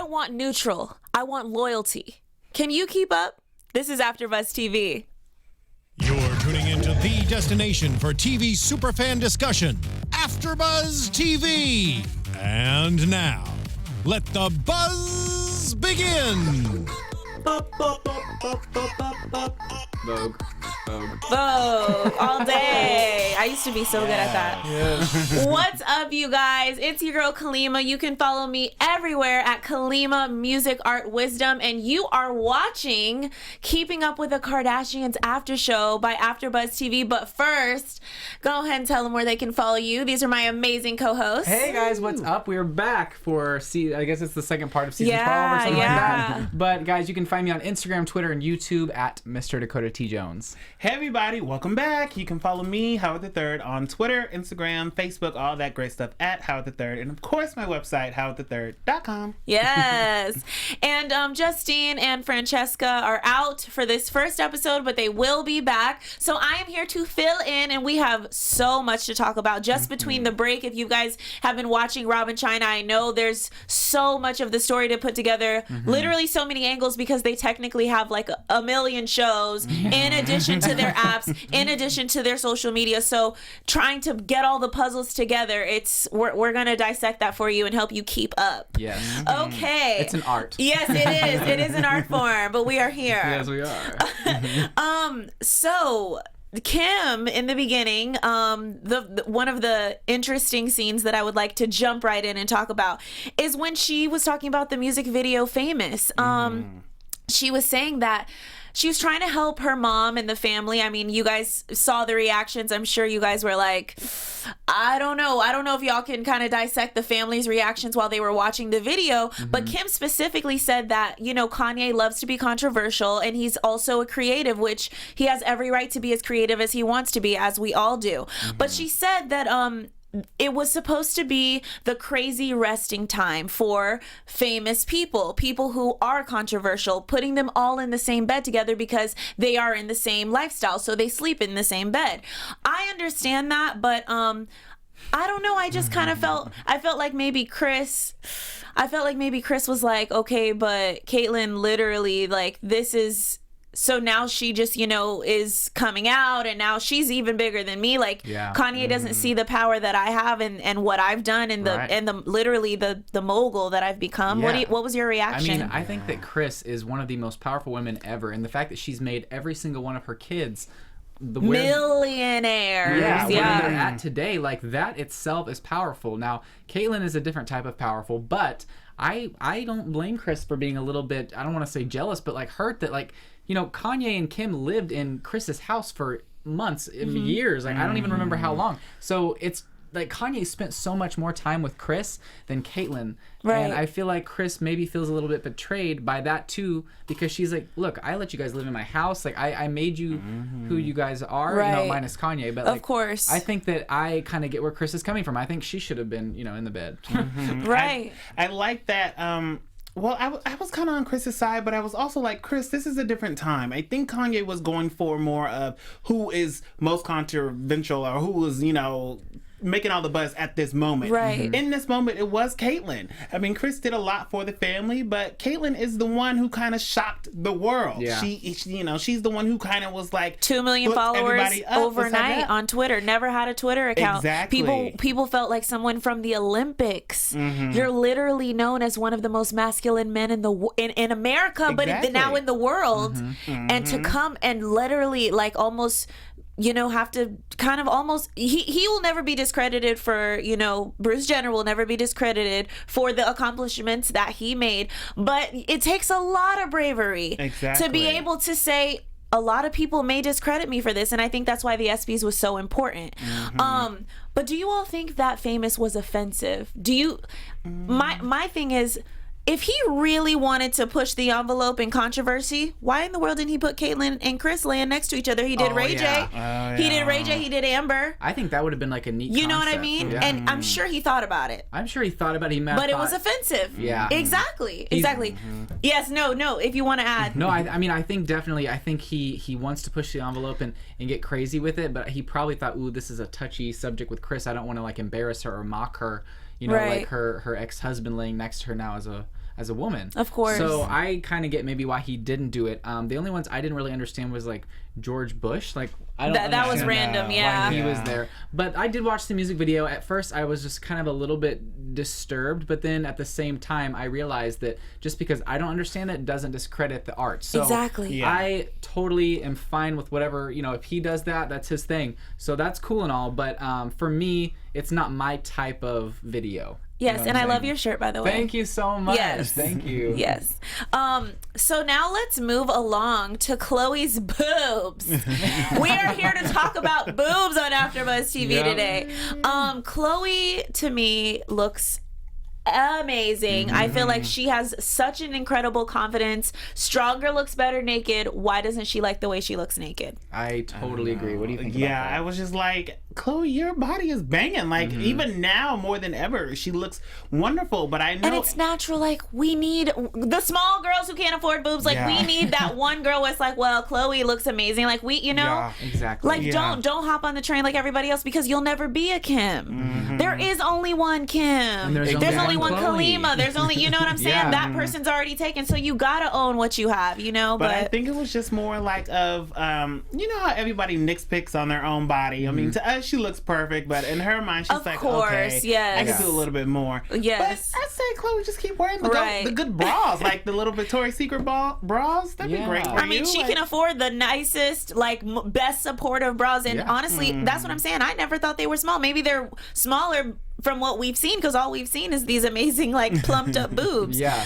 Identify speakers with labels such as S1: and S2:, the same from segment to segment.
S1: don't want neutral. I want loyalty. Can you keep up? This is AFTERBUZZ TV.
S2: You're tuning into the destination for TV superfan discussion, AFTERBUZZ TV. And now, let the buzz begin.
S3: Vogue.
S1: Vogue all day. I used to be so good at that.
S3: Yes.
S1: What's up, you guys? It's your girl Kalima. You can follow me everywhere at Kalima Music Art Wisdom, and you are watching Keeping Up with the Kardashians After Show by AFTERBUZZ TV. But first, go ahead and tell them where they can follow you. These are my amazing co-hosts.
S3: Hey guys, what's up? We're back for I guess it's the second part of season 12 or something like that. But guys, you can find me on Instagram, Twitter, and YouTube at Mr. Dakota T Jones.
S4: Hey everybody, welcome back. You can follow me, Howard the Third, on Twitter, Instagram, Facebook, all that great stuff at Howard the Third, and of course my website, howardthethird.com.
S1: Yes. And Justine and Francesca are out for this first episode, but they will be back. So I am here to fill in, and we have so much to talk about just between the break. If you guys have been watching Rob and China, I know there's so much of the story to put together. Literally so many angles, because they technically have like a million shows in addition to their apps, in addition to their social media. So trying to get all the puzzles together, we're gonna dissect that for you and help you keep up.
S3: Yes.
S1: Okay.
S3: It's an art.
S1: Yes, it is. It is an art form, but we are here.
S3: Yes, we are.
S1: So Kim, in the beginning, the one of the interesting scenes that I would like to jump right in and talk about is when she was talking about the music video Famous. She was saying that she was trying to help her mom and the family. I mean, you guys saw the reactions. I'm sure you guys were like, I don't know if y'all can kind of dissect the family's reactions while they were watching the video. But Kim specifically said that, you know, Kanye loves to be controversial, and he's also a creative, which he has every right to be as creative as he wants to be, as we all do. But she said that it was supposed to be the crazy resting time for famous people who are controversial, putting them all in the same bed together because they are in the same lifestyle, so they sleep in the same bed. I understand that, but I don't know, I just kind of felt like maybe Chris was like, okay, but Caitlyn literally, like, this is, so now she just, you know, is coming out, and now she's even bigger than me. Like, Kanye doesn't see the power that I have and what I've done, and the literally the mogul that I've become. What was your reaction?
S3: I mean, I think that Chris is one of the most powerful women ever, and the fact that she's made every single one of her kids
S1: millionaires.
S3: Where they're at today, like, that itself is powerful. Now, Caitlyn is a different type of powerful, but I don't blame Chris for being a little bit, I don't want to say jealous, but like hurt that, like, you know, Kanye and Kim lived in Chris's house for months, years. Like, I don't even remember how long. So it's like Kanye spent so much more time with Chris than Caitlyn.
S1: Right.
S3: And I feel like Chris maybe feels a little bit betrayed by that too, because she's like, look, I let you guys live in my house. Like, I made you who you guys are, you know, minus Kanye. But like,
S1: of course,
S3: I think that I kind of get where Chris is coming from. I think she should have been, you know, in the bed.
S1: Right.
S4: I like that. Well, I was kind of on Chris's side, but I was also like, Chris, this is a different time. I think Kanye was going for more of who is most controversial, or who was, you know, making all the buzz at this moment.
S1: Right.
S4: In this moment, it was Caitlyn. I mean, Chris did a lot for the family, but Caitlyn is the one who kind of shocked the world.
S3: Yeah.
S4: She, you know, she's the one who kind of was like
S1: 2 million followers overnight on Twitter. Never had a Twitter account.
S4: Exactly.
S1: People felt like someone from the Olympics. You're literally known as one of the most masculine men in America, but now in the world. And to come and literally, like, almost, you know, have to kind of almost, he will never be discredited for, you know, Bruce Jenner will never be discredited for the accomplishments that he made, but it takes a lot of bravery to be able to say, a lot of people may discredit me for this, and I think that's why the ESPYs was so important. But do you all think that Famous was offensive? Do you, my thing is, if he really wanted to push the envelope in controversy, why in the world didn't he put Caitlyn and Chris laying next to each other? He did Ray J. He did Ray J. He did Amber.
S3: I think that would have been like a neat
S1: You know what I
S3: concept.
S1: mean? And I'm sure he thought about it.
S3: I'm sure he thought about it.
S1: But it was offensive.
S3: Yeah.
S1: Exactly. Yes, no, if you want to add.
S3: No, I mean, I think definitely, I think he wants to push the envelope and get crazy with it, but he probably thought, ooh, this is a touchy subject with Chris. I don't want to, like, embarrass her or mock her, you know, like her ex-husband laying next to her now as a as a woman.
S1: Of course.
S3: So I kind of get maybe why he didn't do it. The only ones I didn't really understand was like George Bush. Like I don't
S1: that was
S3: understand
S1: random,
S3: why
S1: yeah.
S3: he was there. But I did watch the music video. At first I was just kind of a little bit disturbed, but then at the same time I realized that just because I don't understand it doesn't discredit the art. So
S1: Exactly.
S4: Yeah.
S3: I totally am fine with whatever, if he does that, that's his thing. So that's cool and all, but for me, it's not my type of video.
S1: Yes,
S3: what
S1: and
S3: I'm
S1: I love
S3: saying?
S1: your shirt, by the way.
S3: Thank you so much.
S1: Yes.
S3: Thank you.
S1: Yes. So now let's move along to Khloe's boobs. We are here to talk about boobs on AfterBuzz TV
S3: Yep.
S1: today. Khloe, to me, looks amazing. I feel like she has such an incredible confidence. Stronger looks better naked. Why doesn't she like the way she looks naked?
S3: I totally agree. What do you think
S4: Yeah,
S3: about that?
S4: I was just like, Khloe, your body is banging. Like,
S3: Mm-hmm.
S4: even now, more than ever, she looks wonderful. But I know...
S1: And it's natural. Like, we need the small girls who can't afford boobs. Like,
S4: Yeah.
S1: we need that one girl where it's like, well, Khloe looks amazing. Like,
S4: Yeah.
S3: Exactly.
S1: like,
S4: Yeah.
S1: don't hop on the train like everybody else because you'll never be a Kim.
S4: Mm-hmm.
S1: There is only one Kim.
S3: And there's
S1: only one
S3: Khloe.
S1: Kalima. There's only, you know what I'm saying?
S3: Yeah.
S1: That person's already taken. So you gotta own what you have, you know?
S4: But I think it was just more like of, you know how everybody nitpicks on their own body? I mean, to us, she looks perfect, but in her mind, she's
S1: Of
S4: like,
S1: course,
S4: okay,
S1: yes.
S4: I can do a little bit more.
S1: Yes.
S4: But I say, Khloe, just keep wearing the,
S1: Right.
S4: the good bras, like the little Victoria's Secret bras. That'd be
S3: Yeah.
S4: great for
S1: I mean,
S4: you.
S1: she
S4: Like,
S1: can afford the nicest, like, best supportive bras. And
S3: Yeah.
S1: honestly, that's what I'm saying. I never thought they were small. Maybe they're smaller from what we've seen because all we've seen is these amazing, like, plumped up boobs.
S3: Yeah.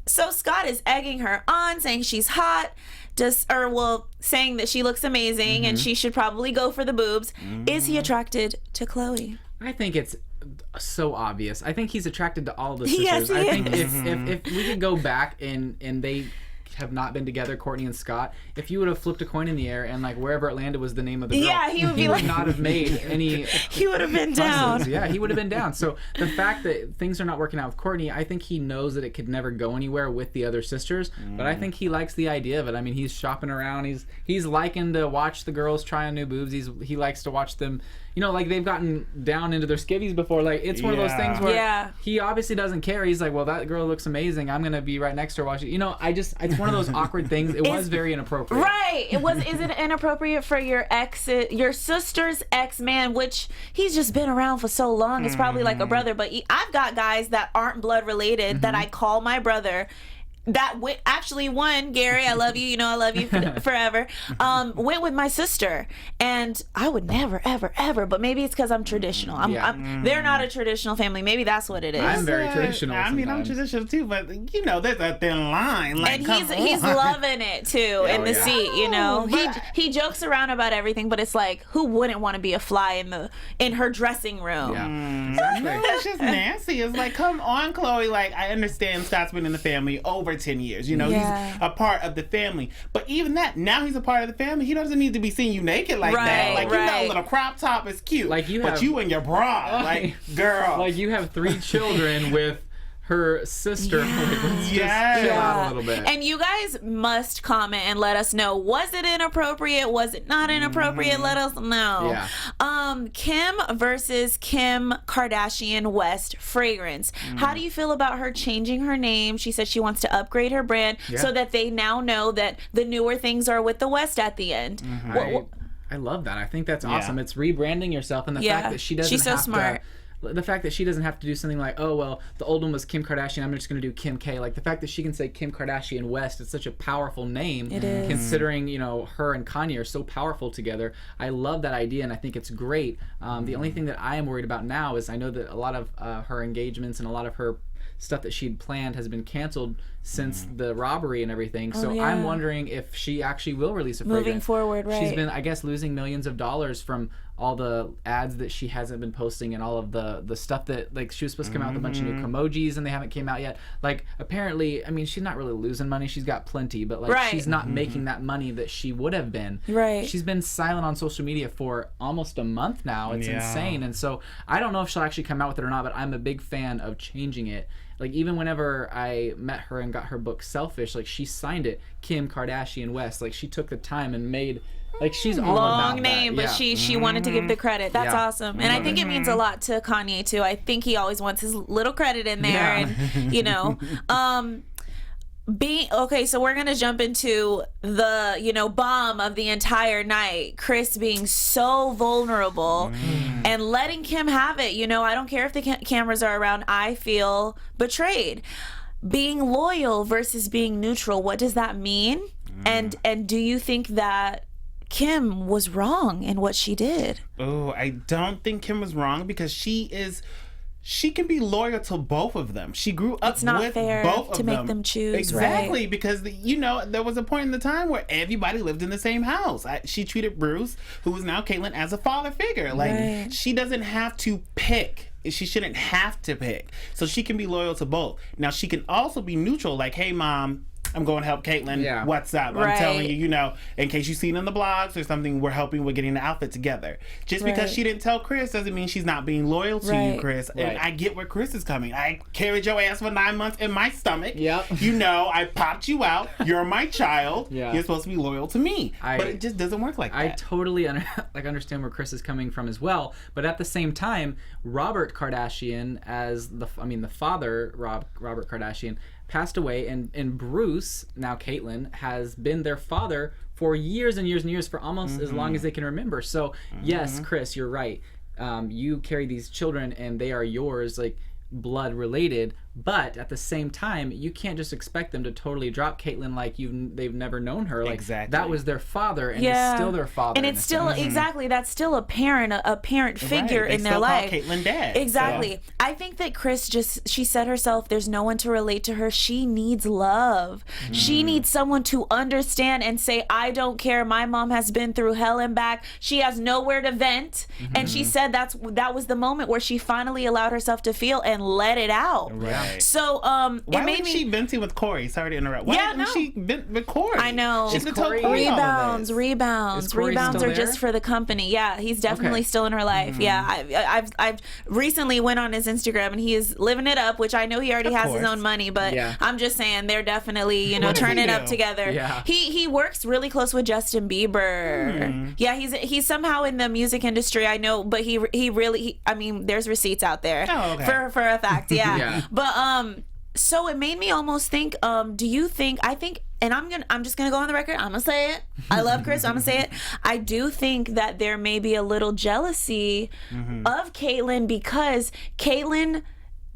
S1: So Scott is egging her on, saying she's hot, saying that she looks amazing and she should probably go for the boobs. Is he attracted to Khloe?
S3: I think it's so obvious. I think he's attracted to all the sisters.
S1: Yes, he
S3: I think
S1: is.
S3: if we could go back and they have not been together, Courtney and Scott, if you would have flipped a coin in the air and like wherever it landed was the name of the girl,
S1: Yeah, he would be like-
S3: not have made any
S1: He would have been down.
S3: puzzles. Yeah, he would have been down. So the fact that things are not working out with Courtney, I think he knows that it could never go anywhere with the other sisters. But I think he likes the idea of it. I mean, he's shopping around. He's liking to watch the girls try on new boobs. He likes to watch them. Like they've gotten down into their skivvies before. Like it's one of those things where
S1: Yeah.
S3: he obviously doesn't care. He's like, well, that girl looks amazing. I'm gonna be right next to her watching. It's one of those awkward things. It was very inappropriate.
S1: Right. Is it inappropriate for your sister's ex-man, which he's just been around for so long, it's probably like a brother, but I've got guys that aren't blood related that I call my brother. Actually, one, Gary, I love you. I love you forever. Went with my sister, and I would never, ever, ever. But maybe it's because I'm traditional. They're not a traditional family. Maybe that's what it is.
S3: I'm very traditional.
S4: I mean, I'm
S3: sometimes.
S4: traditional too, but there's a thin line. Like,
S1: And
S4: come
S1: he's
S4: on.
S1: loving it too in the
S3: yeah.
S1: seat. He jokes around about everything, but it's like, who wouldn't want to be a fly in her dressing room?
S3: Yeah.
S4: No,
S3: Exactly.
S4: it's just nasty. It's like, come on, Khloe. Like, I understand Scott's been in the family over 10 years.
S1: Yeah.
S4: He's a part of the family. But even that, now he's a part of the family. He doesn't need to be seeing you naked like that.
S1: Right,
S4: Like,
S1: right.
S4: a little crop top is cute.
S3: Like, you
S4: but
S3: have-
S4: you and your bra, like, girl.
S3: Like you have 3 children with her sister. Like, let's just
S4: Yes.
S3: chill out a little bit.
S1: And you guys must comment and let us know. Was it inappropriate? Was it not inappropriate? Let us know.
S3: Yeah.
S1: Kim versus Kim Kardashian West fragrance. How do you feel about her changing her name? She said she wants to upgrade her brand so that they now know that the newer things are with the West at the end.
S3: I love that. I think that's awesome. It's rebranding yourself, and the fact that she doesn't
S1: she's so
S3: have
S1: smart.
S3: the fact that she doesn't have to do something like, oh, well, the old one was Kim Kardashian, I'm just going to do Kim K. Like, the fact that she can say Kim Kardashian West, it's such a powerful name.
S1: It is.
S3: Considering, her and Kanye are so powerful together. I love that idea, and I think it's great. The only thing that I am worried about now is I know that a lot of her engagements and a lot of her stuff that she'd planned has been canceled since the robbery and everything. So
S1: yeah.
S3: I'm wondering if she actually will release a fragrance.
S1: Moving forward, right.
S3: She's been, I guess, losing millions of dollars from all the ads that she hasn't been posting and all of the stuff that, like, she was supposed to come out with a bunch of new emojis and they haven't came out yet. Like, apparently, I mean, she's not really losing money. She's got plenty, but, like,
S1: Right.
S3: she's not making that money that she would have been.
S1: Right.
S3: She's been silent on social media for almost a month now. It's
S4: Yeah.
S3: insane. And so I don't know if she'll actually come out with it or not, but I'm a big fan of changing it. Like, even whenever I met her and got her book Selfish, like, she signed it Kim Kardashian West. Like, she took the time and made Like she's all
S1: long
S3: about
S1: name,
S3: that.
S1: but
S3: Yeah.
S1: she wanted to give the credit. That's
S3: Yeah.
S1: awesome, and I think it means a lot to Kanye too. I think he always wants his little credit in there,
S3: Yeah.
S1: and you know, okay. So we're gonna jump into the bomb of the entire night. Chris being so vulnerable and letting Kim have it. I don't care if the cameras are around. I feel betrayed. Being loyal versus being neutral. What does that mean? And do you think that Kim was wrong in what she did?
S4: Oh, I don't think Kim was wrong because she can be loyal to both of them. She grew up
S1: It's not
S4: with
S1: fair
S4: both
S1: to
S4: of
S1: make
S4: them.
S1: them choose,
S4: Exactly,
S1: right?
S4: because there was a point in the time where everybody lived in the same house. She treated Bruce, who is now Caitlyn, as a father figure. Like
S1: Right.
S4: she doesn't have to pick. She shouldn't have to pick. So she can be loyal to both. Now she can also be neutral, like, hey mom, I'm going to help Caitlyn.
S3: Yeah.
S4: What's up?
S1: Right.
S4: I'm telling you, in case you've seen in the blogs or something, we're helping with getting the outfit together. Just because
S1: Right.
S4: she didn't tell Chris doesn't mean she's not being loyal to you,
S1: Right.
S4: Chris. And
S3: Right.
S4: I get where Chris is coming. I carried your ass for 9 months in my stomach.
S3: Yep.
S4: I popped you out. You're my child.
S3: Yeah.
S4: You're supposed to be loyal to me.
S3: I-
S4: But it just doesn't work like
S3: I
S4: that.
S3: totally understand where Chris is coming from as well, but at the same time, Robert Kardashian, as the father, Robert Kardashian, passed away, and Bruce, now Caitlyn, has been their father for years and years and years, for almost as long as they can remember. So yes, Chris, you're right. You carry these children, and they are yours, like blood related. But at the same time, you can't just expect them to totally drop Caitlyn like they've never known her. Like
S4: Exactly.
S3: that was their father, and it's still their father.
S1: and
S3: in
S1: it's
S3: a
S1: still
S3: sense.
S1: exactly, that's still a parent figure
S4: Right. They
S1: in their
S4: still call
S1: life.
S4: Caitlyn dad.
S1: Exactly.
S4: So-
S1: I think that Chris she said herself, there's no one to relate to her. She needs love. She needs someone to understand and say, I don't care. My mom has been through hell and back. She has nowhere to vent. And she said that was the moment where she finally allowed herself to feel and let it out.
S4: Right.
S1: So
S4: Why
S1: it made
S4: wasn't she venting with Corey? Sorry to interrupt. Why
S1: Yeah,
S4: didn't
S1: no.
S4: she vent with Corey?
S1: I know.
S4: She
S3: Is
S4: could tell
S3: Corey-
S4: Corey all of this.
S1: Rebounds
S3: Is Corey
S1: are
S3: still
S1: just
S3: there?
S1: for the company. Yeah, he's definitely
S3: Okay.
S1: still in her life. Yeah, I've recently went on his Instagram and he is living it up, which I know he already has his
S4: course.
S1: own money, but
S3: Yeah.
S1: I'm just saying they're definitely
S4: What does he
S1: turning up
S4: do?
S1: together.
S3: Yeah.
S1: He works really close with Justin Bieber. Yeah, he's somehow in the music industry. I know, but he really I mean, there's receipts out there
S4: Oh, okay.
S1: for a fact. Yeah,
S3: Yeah.
S1: but so it made me almost think, do you think, and I'm just gonna go on the record, I'm gonna say it, I love Chris, I'm gonna say it, I do think that there may be a little jealousy of Caitlyn because Caitlyn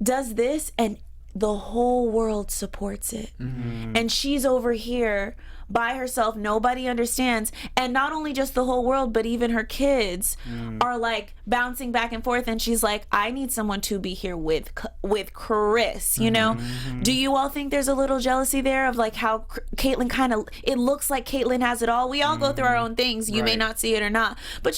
S1: does this and the whole world supports it. And she's over here by herself, nobody understands, and not only just the whole world but even her kids are like bouncing back and forth, and she's like, I need someone to be here with Chris, Do you all think there's a little jealousy there of like how Caitlyn it looks like Caitlyn has it all? We all go through our own things, you may
S3: Right.
S1: not see it or not, but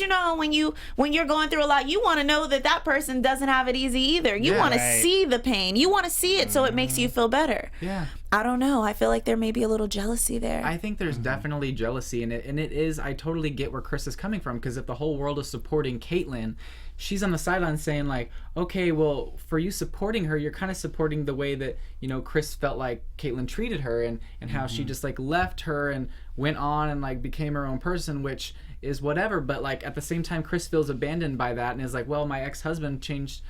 S1: when you're going through a lot, you want to know that person doesn't have it easy either. You
S3: Yeah.
S1: want to
S4: Right.
S1: see the pain, you want to see it so it makes you feel better.
S3: Yeah.
S1: I don't know. I feel like there may be a little jealousy there.
S3: I think there's definitely jealousy in it, and it is. I totally get where Chris is coming from, because if the whole world is supporting Caitlyn, she's on the sidelines saying like, okay, well, for you supporting her, you're kind of supporting the way that Chris felt like Caitlyn treated her, and how she just like left her and went on and like became her own person, which is whatever. But like at the same time, Chris feels abandoned by that and is like, well, my ex-husband changed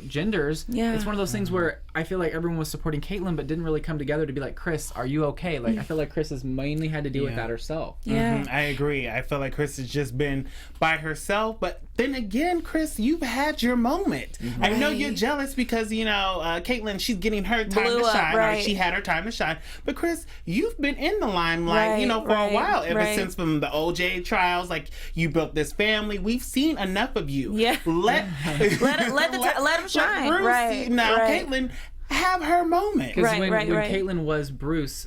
S3: genders.
S1: Yeah.
S3: It's one of those things where I feel like everyone was supporting Caitlyn but didn't really come together to be like, Chris, are you okay? Like I feel like Chris has mainly had to deal with
S4: Yeah.
S3: that herself.
S1: Yeah.
S4: I agree. I feel like Chris has just been by herself. But then again, Chris, you've had your moment. I know you're jealous because, Caitlyn, she's getting her time
S1: Blew
S4: to
S1: up,
S4: shine.
S1: right.
S4: Or she had her time to shine. But Chris, you've been in the limelight,
S1: Right,
S4: for a while. Ever
S1: right.
S4: since from the OJ trials, like you built this family. We've seen enough of you.
S1: Yeah.
S4: Let
S1: let him shine.
S4: Bruce,
S1: Right,
S4: now,
S1: right.
S4: Caitlyn, have her moment.
S3: Because
S1: Right,
S3: when
S1: right.
S3: Caitlyn was Bruce,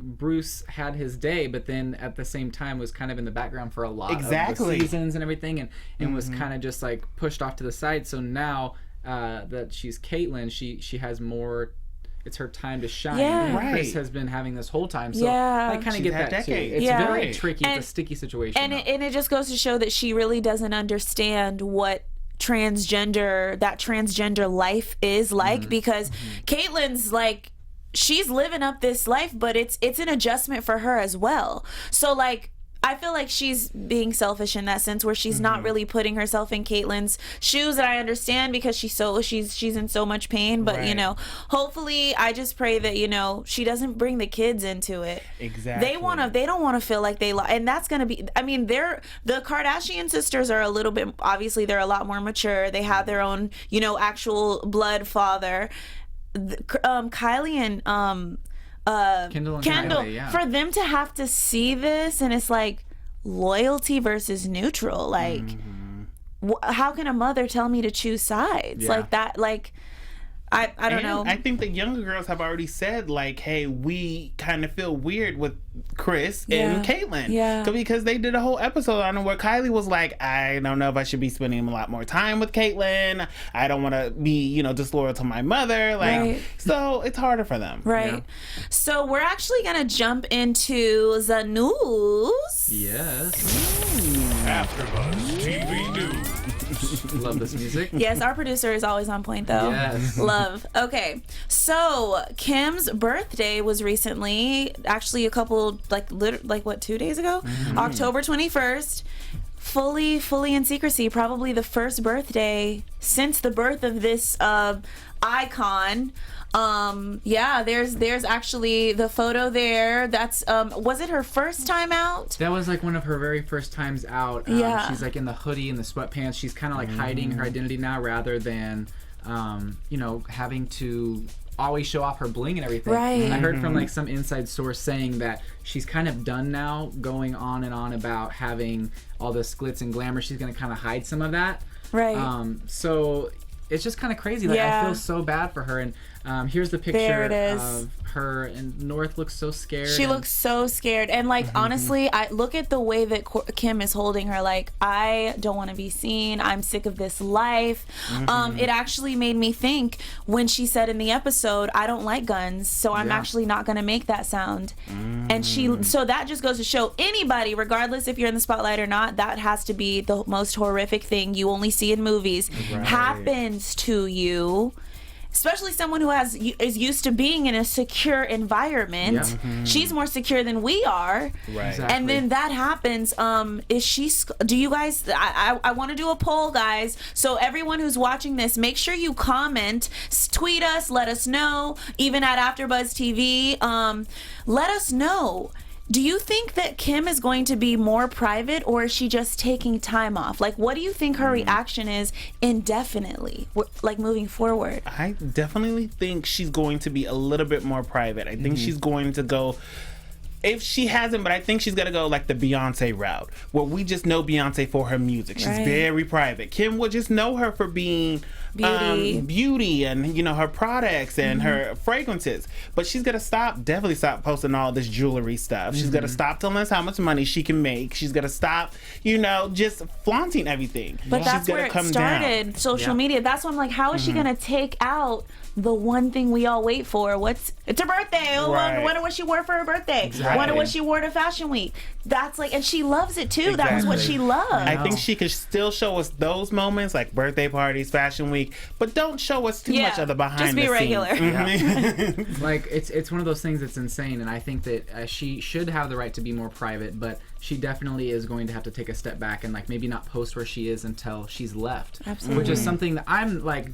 S3: Bruce had his day, but then at the same time was kind of in the background for a lot of
S4: Exactly.
S3: the seasons and everything, and was kind of just like pushed off to the side. So now that she's Caitlyn, she has more. It's her time to shine.
S1: Yeah.
S3: And Chris
S4: Right.
S3: has been having this whole time. So
S1: Yeah.
S3: I kind of
S4: She's
S3: get
S4: had
S3: that too.
S4: decades.
S3: It's
S1: Yeah.
S3: very
S4: Right.
S3: tricky.
S1: And-
S3: It's a sticky situation.
S1: And
S3: though.
S1: it just goes to show that she really doesn't understand what transgender life is like, because Caitlyn's like, she's living up this life, but it's an adjustment for her as well. So like, I feel like she's being selfish in that sense, where she's not really putting herself in Caitlyn's shoes. And I understand because she's in so much pain. But
S4: Right.
S1: you know, hopefully, I just pray that, you know, she doesn't bring the kids into it.
S4: Exactly.
S1: They don't want to feel like and that's gonna be. I mean, the Kardashian sisters are a little bit. Obviously, they're a lot more mature. They have their own, you know, actual blood father. Kylie and
S3: Kendall and
S1: Kendall,
S3: Kylie, yeah.
S1: for them to have to see this, and it's like loyalty versus neutral. Like, how can a mother tell me to choose sides like that? Like, I don't know.
S4: I think the younger girls have already said, like, hey, we kind of feel weird with Chris and Caitlyn.
S1: Yeah.
S4: Because they did a whole episode on it where Kylie was like, I don't know if I should be spending a lot more time with Caitlyn. I don't want to be, you know, disloyal to my mother. Like,
S1: Right.
S4: so it's harder for them.
S1: Right.
S3: Yeah.
S1: So we're actually going to jump into the news.
S3: Yes.
S2: AfterBuzz TV News.
S3: Love this music.
S1: Yes, our producer is always on point, though.
S3: Yes.
S1: Love. Okay. So Kim's birthday was recently, actually a couple, like 2 days ago? October 21st. Fully in secrecy. Probably the first birthday since the birth of this icon. Yeah, there's actually the photo there. That's was it her first time out?
S3: That was like one of her very first times out.
S1: Yeah.
S3: She's like in the hoodie and the sweatpants. She's kind of like hiding her identity now rather than, you know, having to always show off her bling and everything.
S1: Right.
S3: I heard from like some inside source saying that she's kind of done now going on and on about having all this glitz and glamour. She's going to kind of hide some of that.
S1: Right.
S3: So it's just kind of crazy. Like,
S1: Yeah.
S3: I feel so bad for her. And here's the picture
S1: There it is.
S3: of her, and North looks so scared.
S1: She
S3: and-
S1: looks so scared, and like honestly, I look at the way that Kim is holding her. Like, I don't want to be seen. I'm sick of this life. It actually made me think when she said in the episode, "I don't like guns, so I'm
S3: Yeah.
S1: actually not going to make that sound." And so that just goes to show anybody, regardless if you're in the spotlight or not, that has to be the most horrific thing you only see in movies happens to you. Especially someone who is used to being in a secure environment.
S3: Yeah.
S1: She's more secure than we are.
S4: Right.
S3: Exactly.
S1: And then that happens. Do you guys, I want to do a poll, guys. So everyone who's watching this, make sure you comment, tweet us, let us know, even at AfterBuzz TV. Let us know. Do you think that Kim is going to be more private, or is she just taking time off? Like, what do you think her reaction is indefinitely, like moving forward?
S4: I definitely think she's going to be a little bit more private. I think she's going to go, if she hasn't, but I think she's going to go like the Beyonce route, where we just know Beyonce for her music. She's
S1: Right.
S4: very private. Kim will just know her for being beauty and, you know, her products and her fragrances. But she's going to definitely stop posting all this jewelry stuff. She's going to stop telling us how much money she can make. She's going to stop, you know, just flaunting everything.
S1: But
S4: She's
S1: that's
S4: gonna
S1: where it
S4: come
S1: started,
S4: down.
S1: social media. That's why I'm like, how is she going to take out the one thing we all wait for? It's her birthday. Oh,
S4: Right.
S1: wonder what she wore for her birthday.
S3: Exactly.
S1: Wonder what she wore to Fashion Week. That's like, and she loves it too. That was what
S4: Exactly.
S1: she loved.
S4: I think she could still show us those moments, like birthday parties, Fashion Week, but don't show us too
S1: Yeah,
S4: much of the behind
S1: just be
S4: the
S1: regular.
S4: scenes.
S3: Like, it's one of those things that's insane, and I think that she should have the right to be more private, but she definitely is going to have to take a step back and like maybe not post where she is until she's left.
S1: Absolutely.
S3: Which is something that I'm like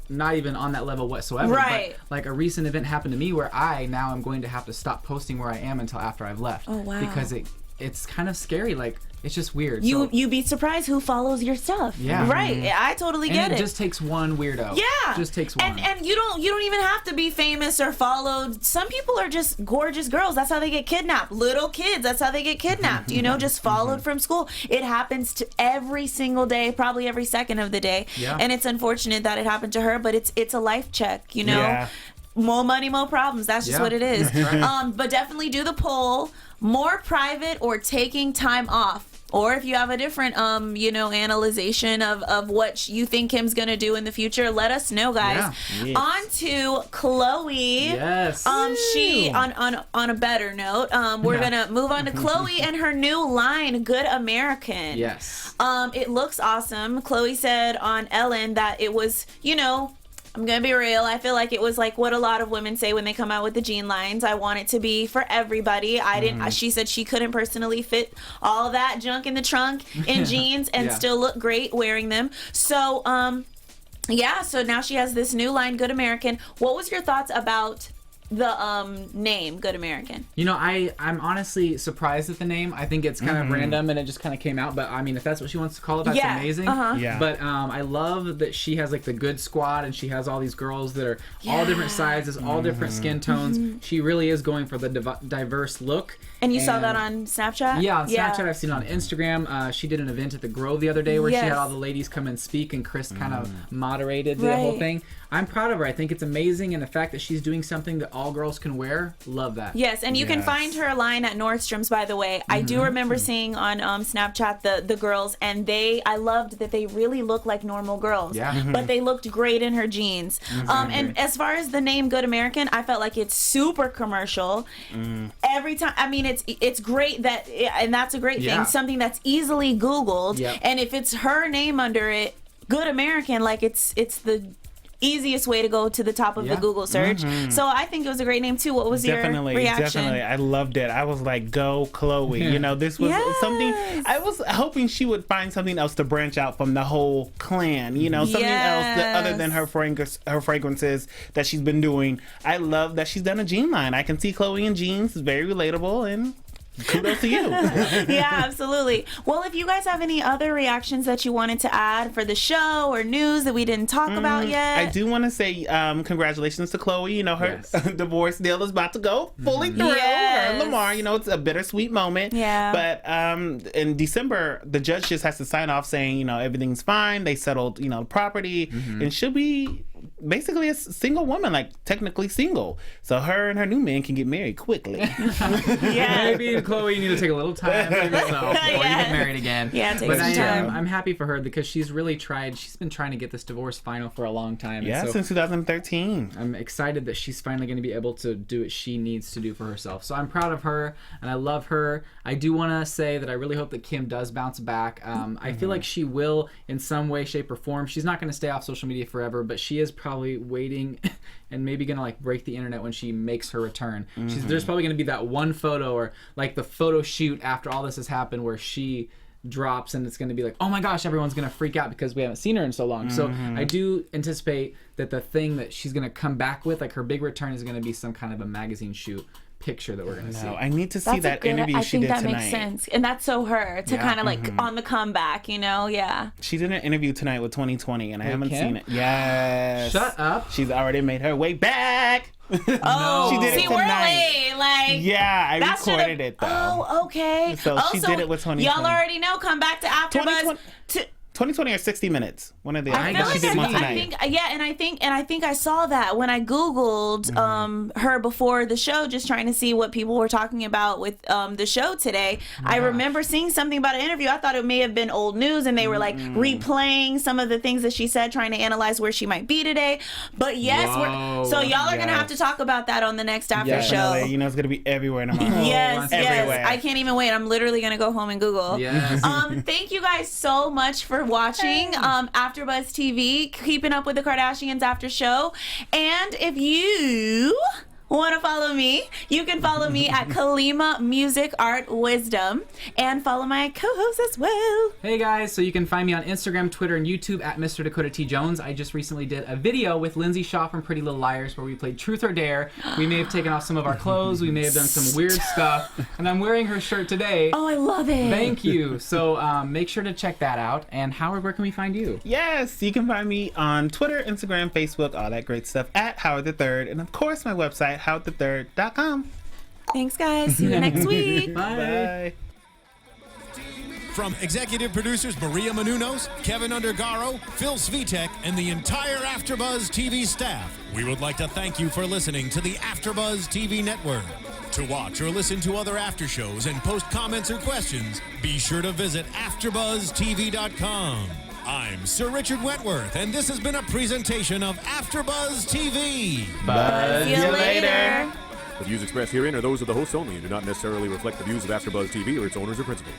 S3: not even on that level whatsoever.
S1: Right.
S3: But like a recent event happened to me where I now am going to have to stop posting where I am until after I've left.
S1: Oh, wow.
S3: Because it's kind of scary. Like, it's just weird.
S1: You'd be surprised who follows your stuff.
S3: Yeah.
S1: Right. Yeah, I totally
S3: and
S1: get
S3: it
S1: it.
S3: just takes one weirdo.
S1: Yeah,
S3: Just takes one.
S1: And you don't even have to be famous or followed. Some people are just gorgeous girls. That's how they get kidnapped. Little kids. That's how they get kidnapped. You know, just followed from school. It happens to every single day, probably every second of the day.
S3: Yeah.
S1: And it's unfortunate that it happened to her, but it's a life check. You know.
S4: Yeah.
S1: More money, more problems. That's just
S3: Yeah.
S1: what it is.
S3: Right.
S1: But definitely do the poll. More private or taking time off. Or if you have a different, analyzation of what you think Kim's gonna do in the future, let us know, guys.
S3: Yeah.
S4: Yes.
S1: On to Khloe.
S3: Yes.
S1: She on a better note, we're gonna move on to Khloe and her new line, Good American.
S3: Yes.
S1: It looks awesome. Khloe said on Ellen that it was, I'm gonna be real. I feel like it was like what a lot of women say when they come out with the jean lines. I want it to be for everybody. I didn't. She said she couldn't personally fit all of that junk in the trunk in jeans and still look great wearing them. So, yeah. So now she has this new line, Good American. What was your thoughts about the name Good American?
S3: You know, I'm honestly surprised at the name. I think it's kind of random and it just kind of came out, but I mean, if that's what she wants to call it, that's amazing.
S4: Yeah.
S3: But I love that she has like the good squad and she has all these girls that are all different sizes, all different skin tones. She really is going for the diverse look.
S1: And you saw that on Snapchat?
S3: Yeah, on Snapchat. I've seen it on Instagram. She did an event at the Grove the other day where she had all the ladies come and speak, and Chris kind of moderated the whole thing. I'm proud of her. I think it's amazing, and the fact that she's doing something that all girls can wear, love that.
S1: Yes, and you can find her line at Nordstrom's, by the way. I do remember seeing on Snapchat the girls, and I loved that they really look like normal girls.
S3: Yeah.
S1: But they looked great in her jeans. And as far as the name Good American, I felt like it's super commercial. Every time, I mean, it's great that, and that's a great thing, something that's easily Googled. And if it's her name under it, Good American, like it's the easiest way to go to the top of the Google search. So I think it was a great name too. What was your reaction?
S4: Definitely. I loved it. I was like, go Khloe. You know, this was something, I was hoping she would find something else to branch out from the whole clan, you know, something else that, other than her fragrances that she's been doing. I love that she's done a jean line. I can see Khloe in jeans. It's very relatable, and kudos to you.
S1: Yeah, absolutely. Well, if you guys have any other reactions that you wanted to add for the show or news that we didn't talk about yet,
S4: I do want to say congratulations to Khloe. You know, her divorce deal is about to go fully through. Her and Lamar, you know, it's a bittersweet moment.
S1: Yeah.
S4: But in December, the judge just has to sign off saying, you know, everything's fine. They settled, you know, property, and she'll be basically a single woman, like technically single. So her and her new man can get married quickly.
S3: Maybe Khloe, you need to take a little time for yourself before you get married again.
S1: Yeah, take some time.
S3: I'm happy for her because she's really tried. She's been trying to get this divorce final for a long time.
S4: Yeah,
S3: so
S4: since 2013.
S3: I'm excited that she's finally going to be able to do what she needs to do for herself. So I'm proud of her and I love her. I do want to say that I really hope that Kim does bounce back. I feel like she will in some way, shape, or form. She's not going to stay off social media forever, but she is probably waiting and maybe gonna like break the internet when she makes her return. There's probably gonna be that one photo or like the photo shoot after all this has happened where she drops and it's gonna be like, oh my gosh, everyone's gonna freak out because we haven't seen her in so long. So I do anticipate that the thing that she's gonna come back with, like her big return, is gonna be some kind of a magazine shoot picture that we're gonna see.
S4: I need to see that interview she did tonight. I think that makes sense,
S1: and that's so her to kind of like on the comeback, you know.
S4: She did an interview tonight with 2020, and I haven't seen it. Yes.
S3: Shut up.
S4: She's already made her way back.
S1: Oh,
S4: she did it
S1: see, we're
S4: late.
S1: Like,
S4: yeah, I recorded it though.
S1: Oh, okay.
S4: So she did it with 2020.
S1: Y'all already know. Come back to AfterBuzz.
S4: 2020 or 60 Minutes. One of the
S1: I feel
S4: she
S1: like
S4: did one tonight.
S1: I think I saw that when I Googled her before the show, just trying to see what people were talking about with the show today. I remember seeing something about an interview. I thought it may have been old news, and they were like replaying some of the things that she said, trying to analyze where she might be today. But yes, so y'all are gonna have to talk about that on the next after show.
S4: You know, it's gonna be everywhere tomorrow.
S1: Yes, everywhere. I can't even wait. I'm literally gonna go home and Google.
S3: Yes.
S1: Thank you guys so much for watching AfterBuzz TV, keeping up with the Kardashians after show. And if you want to follow me, you can follow me at Kalima Music Art Wisdom, and follow my co-host as well.
S3: Hey guys, so you can find me on Instagram, Twitter, and YouTube at Mr. Dakota T. Jones. I just recently did a video with Lindsay Shaw from Pretty Little Liars where we played Truth or Dare. We may have taken off some of our clothes, we may have done some weird stuff, and I'm wearing her shirt today.
S1: Oh, I love it.
S3: Thank you. So make sure to check that out. And Howard, where can we find you?
S4: Yes, you can find me on Twitter, Instagram, Facebook, all that great stuff at Howard the Third, and of course my website, howardthethird.com.
S1: Thanks, guys. See you next week.
S3: Bye.
S4: Bye.
S2: From executive producers Maria Menounos, Kevin Undergaro, Phil Svitek, and the entire AfterBuzz TV staff, we would like to thank you for listening to the AfterBuzz TV network. To watch or listen to other after shows and post comments or questions, be sure to visit AfterBuzzTV.com. I'm Sir Richard Wentworth, and this has been a presentation of AfterBuzz TV.
S4: Buzz
S1: See you later.
S5: The views expressed herein are those of the hosts only and do not necessarily reflect the views of AfterBuzz TV or its owners or principals.